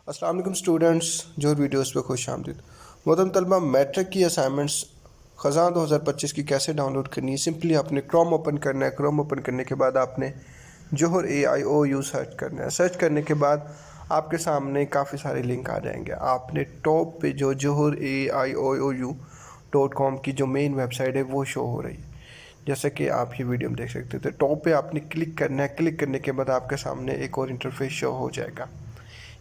अस्सलाम वालेकुम स्टूडेंट्स, जो वीडियोस पे खुश आमदीद। मोहतरम तलबा, मैट्रिक की असाइनमेंट्स ख़ज़ां 2025 की कैसे डाउनलोड करनी है। सिंपली आपने क्रोम ओपन करना है। क्रोम ओपन करने के बाद आपने जोहर AIOU सर्च करना है। सर्च करने के बाद आपके सामने काफ़ी सारे लिंक आ जाएंगे। आपने टॉप पे जो जोहर AIOU.com की जो मेन वेबसाइट है वो शो हो रही है, जैसे कि आप ये वीडियो में देख सकते थे। टॉप पे आपने क्लिक करना है। क्लिक करने के बाद आपके सामने एक और इंटरफेस शो हो जाएगा।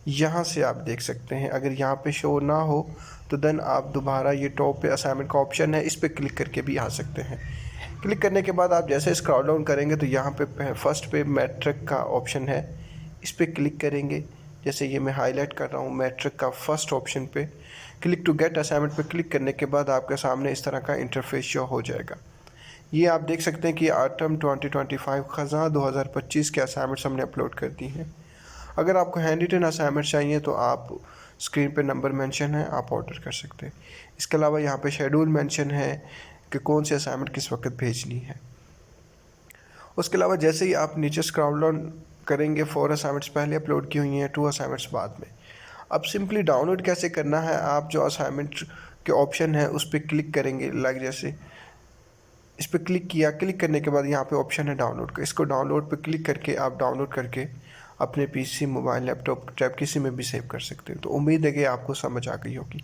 यहाँ से आप देख सकते हैं। अगर यहाँ पे शो ना हो तो देन आप दोबारा ये टॉप पे असाइनमेंट का ऑप्शन है, इस पर क्लिक करके भी आ सकते हैं। क्लिक करने के बाद आप जैसे स्क्रॉल डाउन करेंगे तो यहाँ पे फर्स्ट पे मैट्रिक का ऑप्शन है, इस पर क्लिक करेंगे। जैसे ये मैं हाईलाइट कर रहा हूँ मैट्रिक का फर्स्ट ऑप्शन पे क्लिक टू गेट असाइनमेंट पे क्लिक करने के बाद आपके सामने इस तरह का इंटरफेस शो हो जाएगा। ये आप देख सकते हैं कि ऑटम 2025 ख़ज़ां 2025 के असाइनमेंट्स हमने अपलोड कर दी हैं। अगर आपको हैंड रिटन असाइनमेंट चाहिए तो आप स्क्रीन पे नंबर मेंशन है, आप ऑर्डर कर सकते हैं। इसके अलावा यहाँ पे शेड्यूल मेंशन है कि कौन सी असाइनमेंट किस वक्त भेजनी है। उसके अलावा जैसे ही आप नीचे स्क्रॉल डाउन करेंगे 4 असाइनमेंट्स पहले अपलोड की हुई हैं, 2 असाइनमेंट्स बाद में। अब सिंपली डाउनलोड कैसे करना है, आप जो असाइनमेंट के ऑप्शन है उस पर क्लिक करेंगे। लाइक जैसे इस पर क्लिक किया, क्लिक करने के बाद यहाँ पे ऑप्शन है डाउनलोड का। इसको डाउनलोड पे क्लिक करके आप डाउनलोड करके अपने PC, मोबाइल, लैपटॉप, टैब किसी में भी सेव कर सकते हैं। तो उम्मीद है कि आपको समझ आ गई होगी।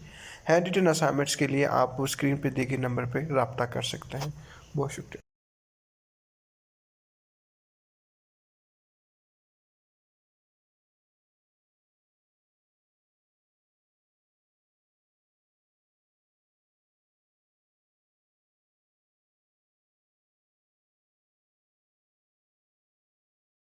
हैंड रिटन असाइनमेंट्स के लिए आप स्क्रीन पे दिए गए नंबर पे रब्ता कर सकते हैं। बहुत शुक्रिया।